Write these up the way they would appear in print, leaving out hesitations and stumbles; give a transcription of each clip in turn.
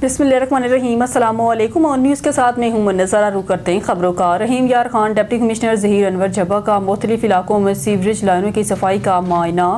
बिस्मिल्लाहिर्रहमानिर्रहीम। अस्सलाम वालेकुम। और न्यूज़ के साथ मैं हूं मुन्नज़रा। रुख करते हैं खबरों का। रहीम यार खान डिप्टी कमिश्नर ज़हीर अनवर झब्बा का मुख्तलिफ इलाकों में सीवरेज लाइनों की सफाई का मुआयना।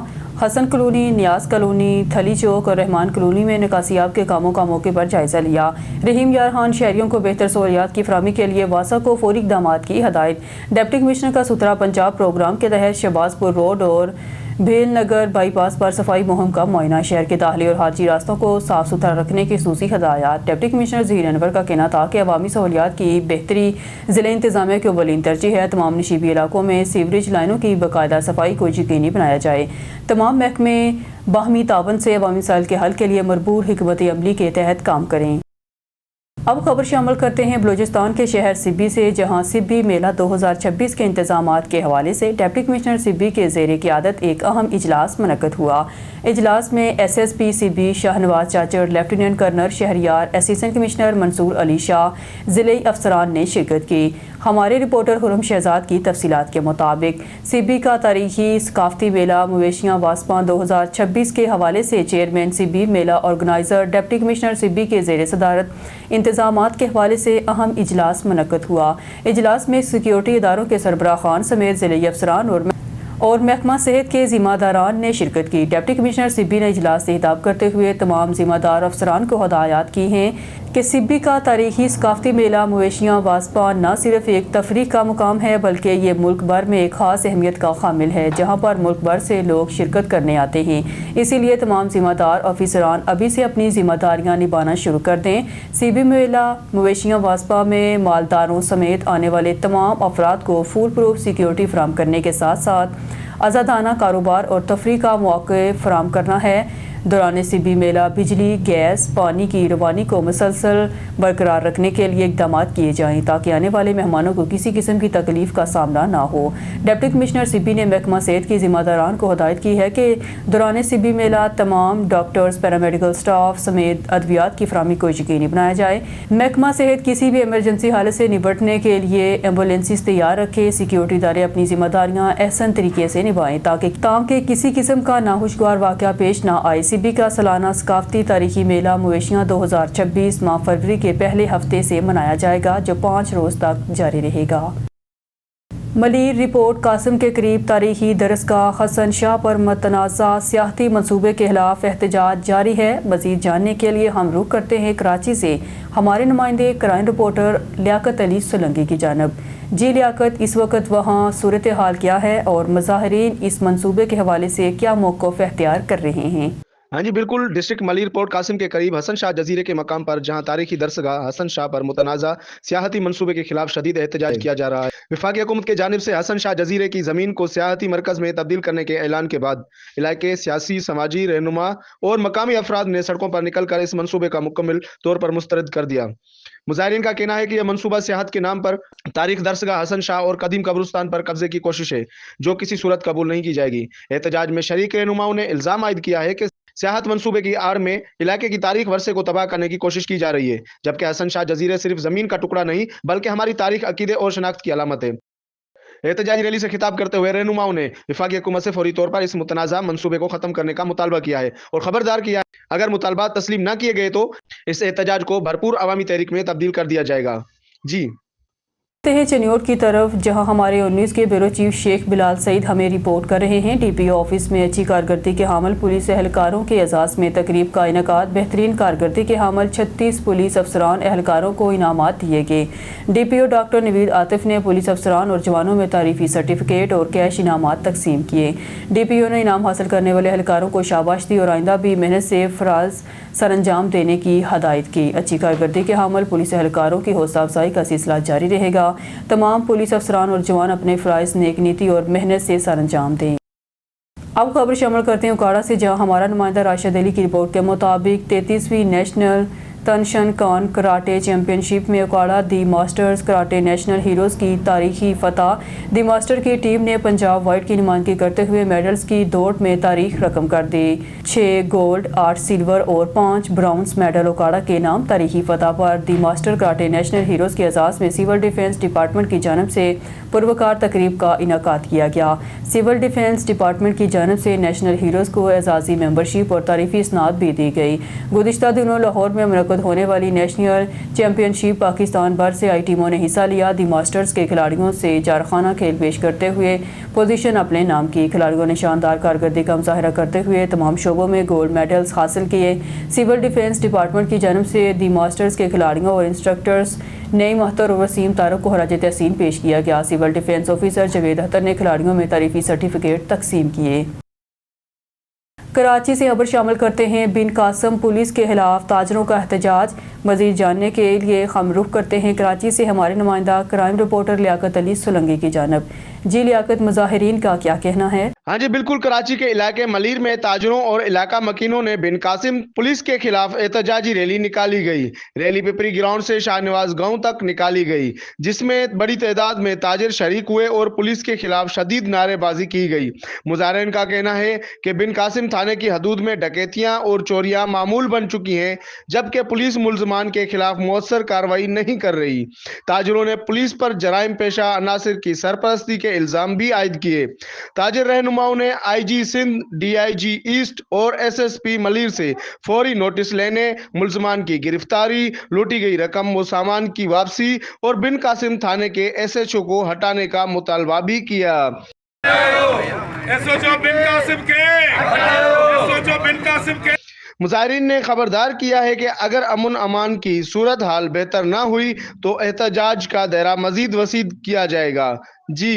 हसन कॉलोनी, नियाज कॉलोनी, थली चौक और रहमान कॉलोनी में निकासियाब के कामों का मौके पर जायजा लिया। रहीम यार खान शहरियों को बेहतर सहूलियात की फराहमी के लिए वासा को फौरी इक़दामात की हदायत। डिप्टी कमिश्नर का सुथरा पंजाब प्रोग्राम के तहत शहबाजपुर रोड और भेल नगर बाईपास पर सफाई मुहिम का मुआयना। शहर के दाखिली और हाजी रास्तों को साफ सुथरा रखने की खसूसी हदायत। डिप्टी कमिश्नर ज़हीर अनवर का कहना था कि अवामी सहूलियात की बेहतरी ज़िले इंतज़ामिया की अव्वलीन तरजीह है। तमाम नशीबी इलाकों में सीवरेज लाइनों की बाकायदा सफाई को यकीनी बनाया जाए। तमाम महकमे बाहमी तावन से अवामी मसाइल के हल के लिए मरबूर हिकमत अमली के तहत काम करें। अब खबर शामिल करते हैं बलूचिस्तान के शहर सिब्बी से, जहां सिब्बी मेला 2026 के इंतजामात के हवाले से डिप्टी कमिश्नर सिब्बी के ज़ेर क़ियादत एक अहम इजलास मुनक्कद हुआ। इजलास में SSP Sibbi Shahnawaz Chachar, lieutenant colonel Shahryar, assistant commissioner Mansoor Ali Shah, ज़िले अफसरान ने शिरकत की। हमारे रिपोर्टर खुरम शहजाद की तफसीलात के मुताबिक सिब्बी का तारीखी सकाफती मेला मवेशियाँ वास्पा 2026 के हवाले से चेयरमैन सिब्बी मेला ऑर्गेनाइज़र डिप्टी कमिश्नर सिब्बी के ज़ेर सदारत इंतजामात के हवाले से अहम इजलास मुनक्कद हुआ। इजलास में सिक्योरिटी इदारों के सरबराह खान समेत ज़िले अफसरान और महकमा सेहत के ज़िम्मेदारान ने शिरकत की। डिप्टी कमिश्नर सिब्बी ने इजलास से खिताब करते हुए तमाम ज़िम्मेदार अफसरान को हदायत की हैं कि सिब्बी का तारीखी सकाफती मेला मवेशियाँ वास्पा न सिर्फ एक तफरीह का मुकाम है, बल्कि ये मुल्क भर में एक ख़ास अहमियत का हामिल है, जहाँ पर मुल्क भर से लोग शिरकत करने आते हैं। इसीलिए तमाम ज़िम्मेदार ऑफिसरान अभी से अपनी ज़िम्मेदारियाँ निभाना शुरू कर दें। सिब्बी मेला मवेशियाँ वास्पा में मालदारों समेत आने वाले तमाम अफराद को फूल प्रूफ सिक्योरिटी फराहम करने के साथ साथ आज़ादाना कारोबार और तफरीह का मौके फराहम करना है। दौरान सिब्बी मेला बिजली, गैस, पानी की रवानी को मुसलसल बरकरार रखने के लिए इक़दाम किए जाएँ ताकि आने वाले मेहमानों को किसी किस्म की तकलीफ का सामना ना हो। डिप्टी कमिश्नर सिब्बी ने महकमा सेहत के ज़िम्मेदारान को हदायत की है कि दौरान सिब्बी मेला तमाम डॉक्टर्स, पैरामेडिकल स्टाफ समेत अद्वियात की फराहमी को यकीनी बनाया जाए। महकमा सेहत किसी भी एमरजेंसी हालत से निपटने के लिए एम्बुलेंसेस तैयार रखे। सिक्योरिटी इदारे अपनी ज़िम्मेदारियाँ एहसन तरीके से निभाएँ ताकि किसी किस्म का नाखुशगवार वाक़या पेश ना आए। सिब्बी का सालाना सकाफती तारीखी मेला मवेशियाँ 2026 माह फरवरी के पहले हफ्ते से मनाया जाएगा, जो 5 रोज़ तक जारी रहेगा। मलीर रिपोर्ट कासिम के करीब तारीखी दरसगाह हसन शाह पर मतनाज़ा सियाहती मंसूबे के खिलाफ एहतजाज जारी है। मज़ीद जानने के लिए हम रुख करते हैं कराची से हमारे नुमाइंदे क्राइम रिपोर्टर लियाकत अली सोलंकी की जानब। जी लियाकत, इस वक्त वहाँ सूरत हाल क्या है और मुज़ाहिरीन इस मंसूबे के हवाले से क्या मौक़िफ़ इख्तियार कर रहे हैं? हाँ जी बिल्कुल। डिस्ट्रिक्ट मलीर पोर्ट कासिम के करीब हसन शाह जजीरे के मकाम पर जहाँ तारीखी दरसगाह हसन शाह पर मुतनाज़ा सियाहती मंसूबे के खिलाफ शदीद एहतजाज किया जा रहा है। वफाकी हुकूमत की जानिब से हसन शाह जजीरे की ज़मीन को सियाहती मरकज़ में तब्दील करने के ऐलान के बाद इलाके सियासी समाजी रहनुमा और मकामी अफराद ने सड़कों पर निकल कर इस मंसूबे का मुकम्मल तौर पर मुस्तरद कर दिया। मुज़ाहिरीन का कहना है कि यह मंसूबा सियाहत के नाम पर तारीख दरसगाह हसन शाह और कदीम कब्रिस्तान पर कब्जे की कोशिश है, जो किसी सूरत कबूल नहीं की जाएगी। एहतजाज में शरीक रहनुमाओं ने इल्ज़ाम आयद किया है कि सियाहत मंसूबे की आड़ में इलाके की तारीख वर्षे को तबाह करने की कोशिश की जा रही है, जबकि हसन शाह जजीरे सिर्फ जमीन का टुकड़ा नहीं बल्कि हमारी तारीख, अकीदे और शनाख्त की अलामत है। एहतजाजी रैली से खिताब करते हुए रहनुमाओं ने वफाकी हुकूमत से फौरी तौर पर इस मुतनाज़ा मंसूबे को खत्म करने का मुतालबा किया है और खबरदार किया है अगर मुतालबात तस्लीम न किए गए तो इस एहतजाज को भरपूर अवामी तहरीक में तब्दील कर दिया जाएगा। जी चनियोट की तरफ, जहां हमारे 19 के ब्यूरो चीफ शेख बिलाल सईद हमें रिपोर्ट कर रहे हैं। DPO ऑफिस में अच्छी कारकर्दगी के हामिल पुलिस एहलकारों के एजाज़ में तकरीब का इनेकाद। बेहतरीन कारकर्दगी के हामिल 36 पुलिस अफसरान एहलकारों को इनामात दिए गए। DPO डॉक्टर नवीद आतिफ ने पुलिस अफसरान और जवानों में तारीफी सर्टिफिकेट और कैश इनामात तकसीम किए। DPO ने इनाम हासिल करने वाले एहलकारों को शाबाश दी और आइंदा भी मेहनत से फ़राज़ सरअंजाम देने की हदायत की। अच्छी कारकर्दगी के हामिल पुलिस एहलकारों की हौसला अफजाई का सिलसिला जारी रहेगा। तमाम पुलिस अफसरान और जवान अपने फ़राइज़ नेक नीति और मेहनत से सरअंजाम दें। अब खबर शामिल करते हैं उकाड़ा से, जहां हमारा नुमाइंदा राशिद अली की रिपोर्ट के मुताबिक 33वीं नेशनल तनशन कान कराटे चैंपियनशिप में उकाड़ा दी मास्टर्स कराटे नेशनल हीरोज़ की तारीखी फतह। दी मास्टर की टीम ने पंजाब वाइट की नुमाइंदगी करते हुए मेडल्स की दौड़ में तारीख रकम कर दी। 6 गोल्ड, 8 सिल्वर और 5 ब्राउन्स मेडल उकाड़ा के नाम। तारीखी फतह पर the master karate national heroes के एजाज़ में सिविल डिफेंस डिपार्टमेंट की जानब से पुरवकार तकरीब का इनेकाद किया गया। सिविल डिफेंस डिपार्टमेंट की जानब से नेशनल हीरोज़ को एजाज़ी मेंबरशिप और तारीफी इसनाद भी दी गई। गुज़िश्ता दिनों लाहौर में मुनक़्क़द منعقد ہونے والی نیشنل چیمپئن شپ پاکستان بھر سے آئی ٹیموں نے حصہ لیا۔ دی ماسٹرز کے کھلاڑیوں سے جارخانہ کھیل پیش کرتے ہوئے پوزیشن اپنے نام کی۔ کھلاڑیوں نے شاندار کارکردگی کا مظاہرہ کرتے ہوئے تمام شعبوں میں گولڈ میڈلز حاصل کیے۔ سول ڈیفنس ڈپارٹمنٹ کی جانب سے دی ماسٹرز کے کھلاڑیوں اور انسٹرکٹرز نعیم اختر اور وسیم طارق کو خراج تحسین پیش کیا گیا۔ Civil defence officer Javed Akhtar نے کھلاڑیوں میں تعریفی سرٹیفکیٹ تقسیم کیے۔ کراچی سے خبر شامل کرتے ہیں۔ بن قاسم پولیس کے خلاف تاجروں کا احتجاج۔ مزید جاننے کے لیے ہم رخ کرتے ہیں کراچی سے ہمارے نمائندہ کرائم رپورٹر لیاقت علی سولنگی کی جانب۔ جی لیاقت، مظاہرین کا کیا کہنا ہے؟ ہاں جی بالکل، کراچی کے علاقے ملیر میں تاجروں اور علاقہ مکینوں نے بن قاسم پولیس کے خلاف احتجاجی ریلی نکالی گئی۔ ریلی پپری گراؤنڈ سے شاہ نواز گاؤں تک نکالی گئی، جس میں بڑی تعداد میں تاجر شریک ہوئے اور پولیس کے خلاف شدید نعرے بازی کی گئی۔ مظاہرین کا کہنا ہے کہ بن قاسم تھانے کی حدود میں ڈکیتیاں اور چوریاں معمول بن چکی ہیں، جبکہ پولیس ملزمان کے خلاف مؤثر کارروائی نہیں کر رہی۔ تاجروں نے پولیس پر جرائم پیشہ عناصر کی سرپرستی کے الزام بھی عائد کیے۔ تاجر رہنماؤں نے I G Sindh, D I G east اور ایس ایس پی ملیر سے فوری نوٹس لینے، ملزمان کی گرفتاری، لوٹی گئی رقم و سامان کی واپسی اور بن قاسم تھانے کے ایس ایچ او کو ہٹانے کا مطالبہ بھی کیا۔ مظاہرین نے خبردار کیا ہے کہ اگر امن امان کی صورتحال بہتر نہ ہوئی تو احتجاج کا دائرہ مزید وسیع کیا جائے گا۔ جی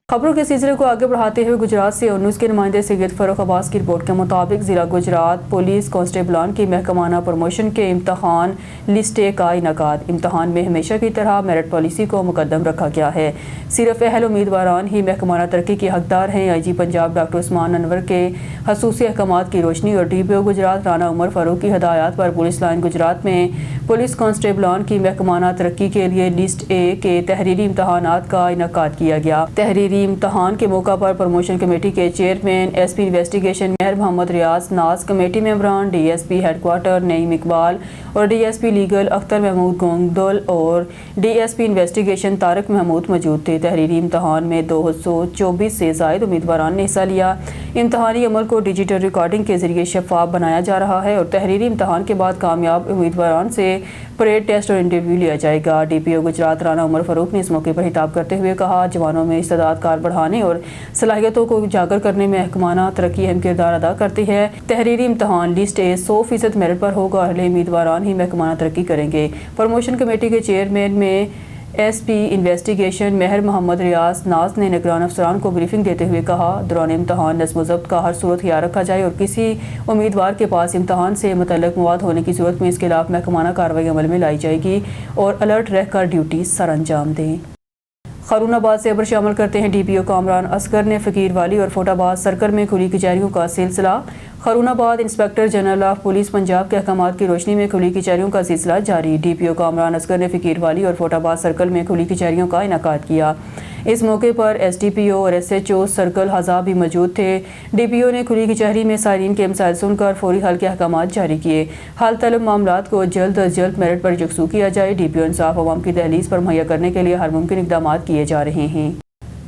خبروں کے سلسلے کو آگے بڑھاتے ہوئے گجرات سے اونیس کے نمائندے سید فروخ عباس کی رپورٹ کے مطابق ضلع گجرات پولیس کانسٹیبلان کی محکمانہ پروموشن کے امتحان لسٹ اے کا انعقاد۔ امتحان میں ہمیشہ کی طرح میرٹ پالیسی کو مقدم رکھا گیا ہے۔ صرف اہل امیدواران ہی محکمانہ ترقی کے حقدار ہیں۔ آئی جی پنجاب ڈاکٹر عثمان انور کے خصوصی احکامات کی روشنی اور ڈی پی او گجرات رانا عمر فاروق کی ہدایات پر پولیس لائن گجرات میں پولیس کانسٹیبلان کی محکمانہ ترقی کے لیے لسٹ اے کے تحریری امتحانات کا انعقاد کیا گیا۔ تحریری امتحان کے موقع پر پروموشن کمیٹی کے chairman S P investigation Mehr Muhammad Riaz Naz, committee ممبران D S P headquarter Naeem Iqbal اور D S P legal Akhtar Mahmood Gongdal اور D S P investigation Tariq Mahmood موجود تھے۔ تحریری امتحان میں 224 سے زائد امیدواران نے حصہ لیا۔ امتحانی عمل کو ڈیجیٹل ریکارڈنگ کے ذریعے شفاف بنایا جا رہا ہے اور تحریری امتحان کے بعد کامیاب امیدواران سے پریڈ ٹیسٹ اور انٹرویو لیا جائے گا۔ ڈی پی او گجرات رانا عمر فاروق نے اس موقع پر خطاب کرتے ہوئے کہا، جوانوں میں استعداد کار بڑھانے اور صلاحیتوں کو اجاگر کرنے میں محکمانہ ترقی اہم کردار ادا کرتی ہے۔ تحریری امتحان لسٹ اے 100% میرٹ پر ہوگا۔ اہل امیدواران ہی محکمانہ ترقی کریں گے۔ پروموشن کمیٹی کے چیئرمین میں S P investigation Mehr Muhammad Riaz ناز نے نگران افسران کو بریفنگ دیتے ہوئے کہا، دوران امتحان نظم و ضبط کا ہر صورت خیال رکھا جائے اور کسی امیدوار کے پاس امتحان سے متعلق مواد ہونے کی صورت میں اس کے خلاف محکمانہ کارروائی عمل میں لائی جائے گی اور الرٹ رہ کر ڈیوٹی سر انجام دیں۔ خارون آباد سے خبر شامل کرتے ہیں۔ ڈی پی او کامران اصغر نے فقیر والی اور فوٹ آباد سرکل میں کھلی کچہریوں کا سلسلہ۔ خارون آباد inspector general of police Punjab کے احکامات کی روشنی میں کھلی کچہریوں کا سلسلہ جاری۔ ڈی پی او کامران اصغر نے فقیر والی اور فوٹ آباد سرکل میں کھلی کچہریوں کا انعقاد کیا۔ اس موقع پر ایس ڈی پی او اور ایس ایچ او سرکل حضا بھی موجود تھے۔ ڈی پی او نے کھلی کچہری میں صارفین کے مسائل سن کر فوری حل کے احکامات جاری کیے۔ حل طلب معاملات کو جلد از جلد میرٹ پر یکسو کیا جائے۔ ڈی پی او انصاف عوام کی دہلیز پر مہیا کرنے کے لیے ہر ممکن اقدامات کیے جا رہے ہیں۔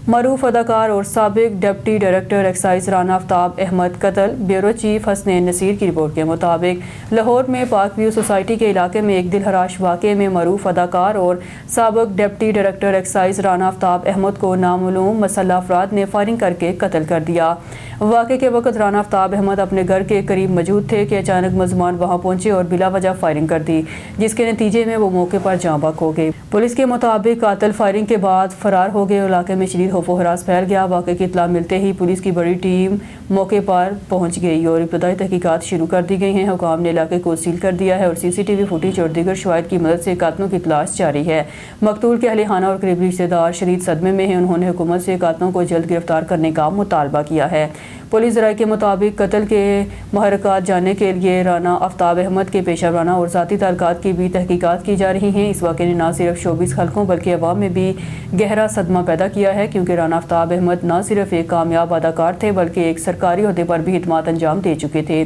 معروف اداکار اور سابق ڈپٹی ڈائریکٹر ایکسائز رانا آفتاب احمد قتل۔ بیورو چیف حسنین نصیر کی رپورٹ کے مطابق لاہور میں پاک ویو سوسائٹی کے علاقے میں ایک دل ہراش واقعے میں معروف اداکار اور سابق ڈپٹی ڈائریکٹر ایکسائز رانا آفتاب احمد کو نامعلوم مسلح افراد نے فائرنگ کر کے قتل کر دیا۔ واقعے کے وقت رانا آفتاب احمد اپنے گھر کے قریب موجود تھے کہ اچانک ملزمان وہاں پہنچے اور بلا وجہ فائرنگ کر دی، جس کے نتیجے میں وہ موقع پر جاں بحق ہو گئے۔ پولیس کے مطابق قاتل فائرنگ کے بعد فرار ہو گئے اور علاقے میں شدید خوف و ہراس پھیل گیا۔ واقعے کی اطلاع ملتے ہی پولیس کی بڑی ٹیم موقع پر پہنچ گئی اور ابتدائی تحقیقات شروع کر دی گئی ہیں۔ حکام نے علاقے کو سیل کر دیا ہے اور سی سی ٹی وی فوٹیج اور دیگر شواہد کی مدد سے قاتلوں کی تلاش جاری ہے۔ مقتول کے اہل خانہ اور قریبی رشتہ دار شدید صدمے میں ہیں۔ انہوں نے حکومت سے قاتلوں کو جلد گرفتار کرنے کا مطالبہ کیا ہے۔ پولیس ذرائع کے مطابق قتل کے محرکات جاننے کے لیے رانا آفتاب احمد کے پیشہ ورانہ اور ذاتی تعلقات کی بھی تحقیقات کی جا رہی ہیں۔ اس واقعے نے نہ صرف شوبز حلقوں بلکہ عوام میں بھی گہرا صدمہ پیدا کیا ہے، کیونکہ رانا آفتاب احمد نہ صرف ایک کامیاب اداکار تھے بلکہ ایک سرکاری عہدے پر بھی خدمات انجام دے چکے تھے۔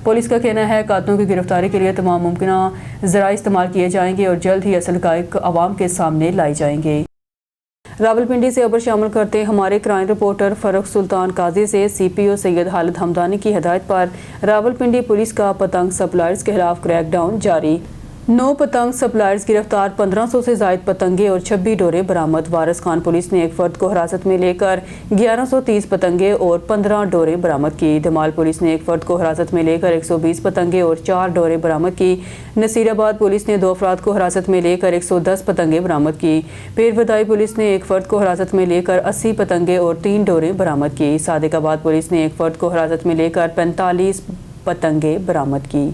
پولیس کا کہنا ہے قاتلوں کی گرفتاری کے لیے تمام ممکنہ ذرائع استعمال کیے جائیں گے اور جلد ہی اصل حقائق عوام کے سامنے لائے جائیں گے۔ راولپنڈی سے خبر شامل کرتے ہیں ہمارے کرائم رپورٹر فروخ سلطان قاضی سے سی پی او سید خالد حمدانی کی ہدایت پر راولپنڈی پولیس کا پتنگ سپلائرز کے خلاف کریک ڈاؤن جاری۔ 9 पतंग सप्लायर्स गिरफ्तार, 1500 से जायद पतंगे और 26 डोरे बरामद। वारस खान पुलिस ने एक फर्द को हिरासत में लेकर 1130 पतंगे और 15 डोरे बरामद की। धमाल पुलिस ने एक फर्द को हिरासत में लेकर 120 पतंगे और 4 डोरे बरामद की। नसीराबाद पुलिस ने 2 अफराद को हिरासत में लेकर 110 पतंगे बरामद की। पीरवदाई पुलिस ने एक फर्द को हिरासत में लेकर 80 पतंगे और 3 डोरे बरामद की। सादिकाबाद पुलिस ने एक फर्द को हिरासत में लेकर 45 पतंगे बरामद की।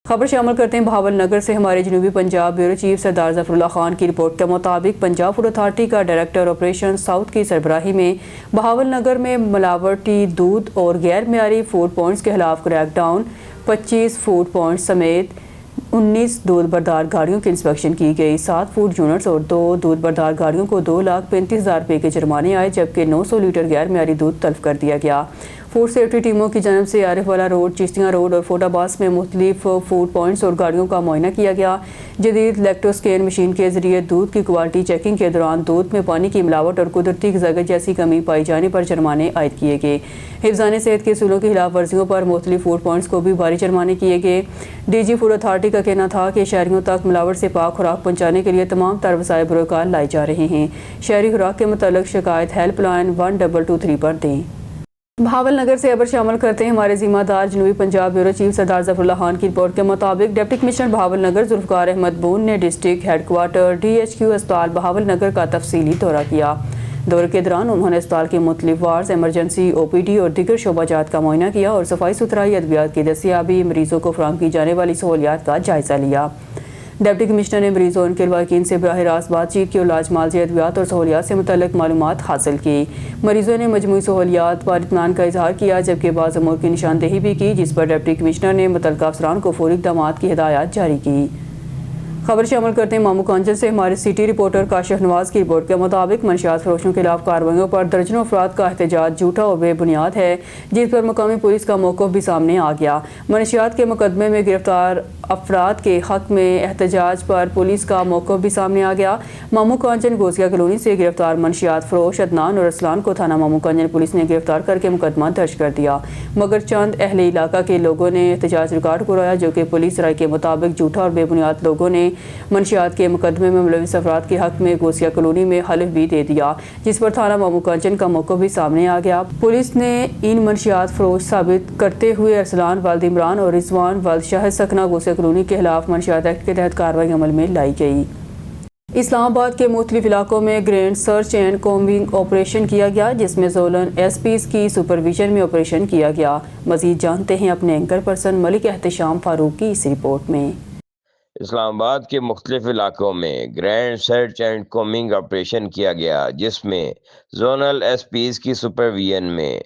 खबर शामिल करते हैं बहावल नगर से। हमारे जनूबी पंजाब ब्यूरो चीफ सरदार ज़फ़रुल्लाह खान की रिपोर्ट के मुताबिक पंजाब फूड अथॉरिटी का डायरेक्टर ऑपरेशन साउथ की सरबराही में बहावल नगर में मिलावटी दूध और गैर मियारी फूड पॉइंट्स के खिलाफ क्रैकडाउन, 25 फूड पॉइंट्स समेत 19 दूध बरदार गाड़ियों की इंस्पेक्शन की गई। 7 फूड यूनिट्स और 2 दूध बरदार गाड़ियों को 2,35,000 रुपये के जुर्माने आए, जबकि 900 लीटर गैर मियारी दूध तल्फ कर दिया गया। फूड सेफ्टी टीमों की जानब से आरिफ वाला रोड, चिश्तियाँ रोड और फोटाबास में मुख्तलिफ फूड पॉइंट्स और गाड़ियों का मुआयना किया गया। जदीद लैक्टोस्कैन मशीन के जरिए दूध की क्वालिटी चेकिंग के दौरान दूध में पानी की मिलावट और कुदरती ग़ज़ा जैसी कमी पाई जाने पर जुर्माने आयद किए गए। हिफ्ज़ान सेहत के असूलों की खिलाफ वर्जियों पर मुख्तलिफ फूड पॉइंट्स को भी भारी जुर्माने किए गए। DG फूड अथॉरिटी का कहना था कि शहरियों तक मिलावट से पाक खुराक पहुँचाने के लिए तमाम तर वसाइल बरोकार लाए जा रहे हैं। शहरी खुराक के मुताल्लिक़ शिकायत हेल्पलाइन 1223 पर दें। बहावल नगर से खबर शामिल करते हैं हमारे ज़िम्मेदार जनूबी पंजाब ब्यूरो चीफ सरदार ज़फ़रुल्लाह खान की रिपोर्ट के मुताबिक डिप्टी कमिश्नर बहावल नगर जुल्फ़कार अहमद बून ने डिस्ट्रिक्ट हेडक्वार्टर DHQ अस्पताल बहावल नगर का तफसीली दौरा किया। दौरे के दौरान उन्होंने अस्पताल के मुख्तलिफ वार्ड्स, एमरजेंसी, OPD और दीगर शोबाजात का मुआयना किया और सफाई सुथराई, अद्वियात की दस्तियाबी, मरीजों को फराहम की जाने वाली सहूलियात का जायज़ा लिया। डिप्टी कमिश्नर ने मरीजों और उनके लवाकिन से बराह रास्त बातचीत की और इलाज, मालजी, अद्वियात और सहूलियात से मुतल्लिक़ मालूमात हासिल की। मरीजों ने मजमूई सहूलियात पर इत्मीनान का इजहार किया, जबकि बाज़ अमूर की निशानदेही भी की, जिस पर डिप्टी कमिश्नर ने मुतल्लिक़ अफसरान को फौरी इक़दामात की हिदायत जारी की। खबर शामिल करते हैं मामू कांचन से। हमारे सिटी रिपोर्टर काशिफ नवाज की रिपोर्ट के मुताबिक मंशियात फरोशों के खिलाफ कार्रवाइयों पर दर्जनों अफराद का एहतजाज झूठा और बेबुनियाद है, जिस पर मकामी पुलिस का मौक़िफ़ भी सामने आ गया। मंशियात के मुकदमे में गिरफ्तार अफराद के हक में एहतजाज पर पुलिस का मौक़िफ़ भी सामने आ गया। मामू कांचन गोसिया कॉलोनी से गिरफ्तार मंशियात फरोश अदनान और असलान को थाना मामू कांचन पुलिस ने गिरफ्तार करके मुकदमा दर्ज कर दिया, मगर चंद अहले इलाका के लोगों ने एहतजाज रिकॉर्ड कराया, जो कि पुलिस राय के मुताबिक झूठा और बेबुनियाद लोगों ने मंशियात के मुकदमे में मुलविस अफराद के हक में गोसिया कॉलोनी में हल्फ भी दे दिया, जिस पर थाना मामू कांचन का मौक़िफ़ भी सामने आ गया। पुलिस ने इन मंशियात फरोश साबित करते हुए अरसलान वाल्द इमरान और रिजवान वाल्द शाहिद सकना गोसिया कॉलोनी के खिलाफ मंशियात एक्ट के तहत कार्रवाई अमल में लाई गई। इस्लामाबाद के मुख्तलिफ इलाकों में grand search and combing operation किया गया, जिसमें जोनल SPs की सुपरविजन में ऑपरेशन किया गया। मजीद जानते हैं अपने एंकर पर्सन मलिक एहतशाम फारूक की इस रिपोर्ट में। इस्लामाबाद के मुख्तलिफ इलाकों में grand search and combing operation किया गया, जिसमें जोनल SPs की सुपरविजन में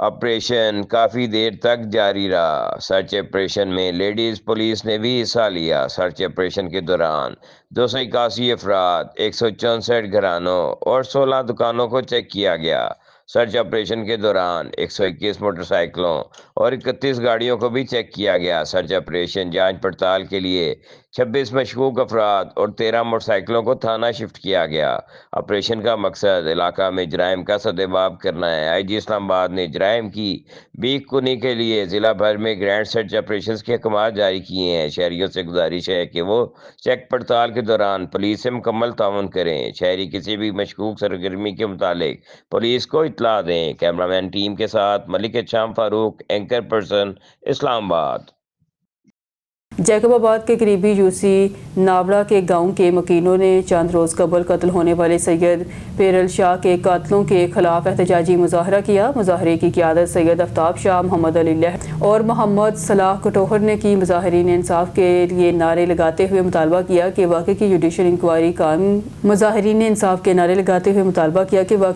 ऑपरेशन काफ़ी देर तक जारी रहा। सर्च ऑपरेशन में लेडीज़ पुलिस ने भी हिस्सा लिया। सर्च ऑपरेशन के दौरान 281 अफराद, 164 घरानों और 16 दुकानों को चेक किया गया। सर्च ऑपरेशन के दौरान 121 मोटरसाइकिलों और 31 गाड़ियों को भी चेक किया गया। सर्च ऑपरेशन जांच पड़ताल के लिए 26 मशकूक अफराद और 13 मोटरसाइकिलों को थाना शिफ्ट किया गया। ऑपरेशन का मकसद इलाका में जराइम का सदेबाब करना है। IG इस्लामाबाद ने जराइम की बीक कुनी के लिए ज़िला भर में ग्रैंड सर्च ऑपरेशन के अहकाम जारी किए हैं। शहरियों से गुजारिश है कि वो चेक पड़ताल के दौरान पुलिस से मुकम्मल ताउन करें। शहरी किसी भी मशकूक सरगर्मी के मुतालिक पुलिस को इत्तला दें। कैमरामैन टीम के साथ मलिक एहतशाम फारूक, एंकर पर्सन, इस्लामाबाद। जैकबाबाद के करीबी UC नावड़ा के गांव के मकीनों ने चंद रोज़ कबल कत्ल होने वाले सैयद पेरल शाह के कातलों के खिलाफ एहतजाजी मुजाहरा किया। मुजाहरे की क़ियादत सैयद आफ्ताब शाह, मोहम्मद अली लह और मोहम्मद सलाह कटोहर ने की। मुजाहरीन इंसाफ के लिए नारे लगाते हुए मुतालबा किया कि वाक़े की जुडिशल इंक्वायरी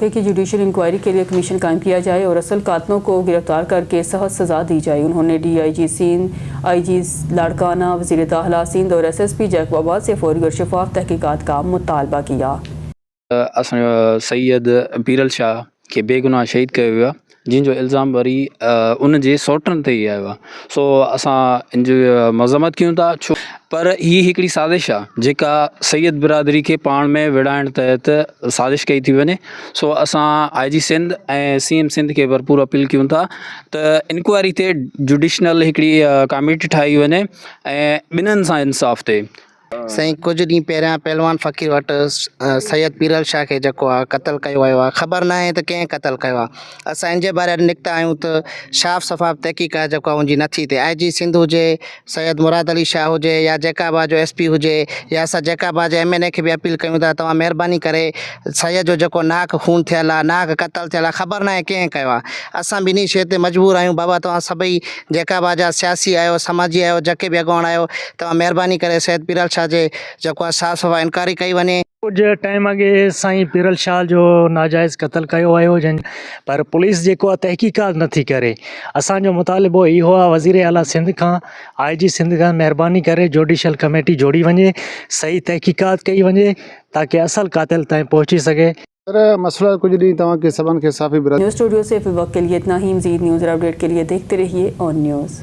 की जुडिशल इंक्वायरी के लिए कमीशन कायम किया जाए और असल कातलों को गिरफ्तार करके सख्त सज़ा दी जाए। उन्होंने DIG सिंध, IG लाड़काना, वज़ीर दाखिला सिंध और SSP जैकबाबाद से फौरी और शफाफ तहकीकात का मुतालबा किया। सैयद पीरल शाह खे बेगुनाह शहीद कयो वियो आहे, जिन जो इल्ज़ाम वरी उन जे सौटनि ते ई आयो आहे। सो असां इन जी मज़म्मत कयूं था, छो पर ही हिकिड़ी साज़िश आहे जेका सैयद बिरादरी खे पाण में विड़ाइण तहत साज़िश कई थी वञे। सो असां IG सिंध ऐं CM सिंध खे भरपूर अपील कयूं था त इंक्वायरी ते जुडिशनल हिकिड़ी कमेटी ठाही वञे ऐं ॿिन्हिनि सां इंसाफ़ थिए। साईं कुझु ॾींहं पहिरियां पहलवान फ़क़ीर वटि सैयद पीरल शाह खे जेको आहे क़तलु कयो वियो आहे, ख़बर न आहे त कंहिं क़तलु कयो आहे। असां इन जे बारे में निकिता आहियूं त साफ़ शफ़ाफ़ तहक़ीक़ात जेको आहे उनजी नथी थिए। IG सिंध हुजे, सैयद मुराद अली शाह हुजे, या जैकाबाद जो SP हुजे, या असां जैकाबाद जे MNA खे बि अपील कयूं था, तव्हां महिरबानी करे सैयद जो जेको नाक खून थियल आहे, नाक क़तलु थियल आहे, ख़बर न आहे कंहिं कयो आहे। असां बि इन शइ ते मजबूर आहियूं। बाबा तव्हां सभई जैकाबाद जा सियासी आहियो, समाजी आहियो, जेके बि अॻवान आहियो, तव्हां महिरबानी करे सैयद पीरल शाह जे जेको आहे साफ़ सफ़ाई इंक्वायरी कई वञे। कुझु टाइम अॻे साईं पीरल शाह जो नाजाइज़ क़तलु कयो वियो पर पुलिस जेको आहे तहक़ीक़ात नथी करे। असांजो मुतालिबो इहो आहे वज़ीर आला सिंध खां, IG सिंध खां महिरबानी करे जुडिशल कमेटी जोड़ी वञे, सही तहक़ीक़ात कई वञे ताकि असल क़ातिल ताईं पहुची सघे। सर मसला कुछ नहीं तव्हांखे सभिनि खे साफ़ी न्यूज़ स्टूडियो से फिर वक्त के लिए इतना ही। मज़ीद न्यूज़ और अपडेट के लिए देखते रहिए ऑन न्यूज़।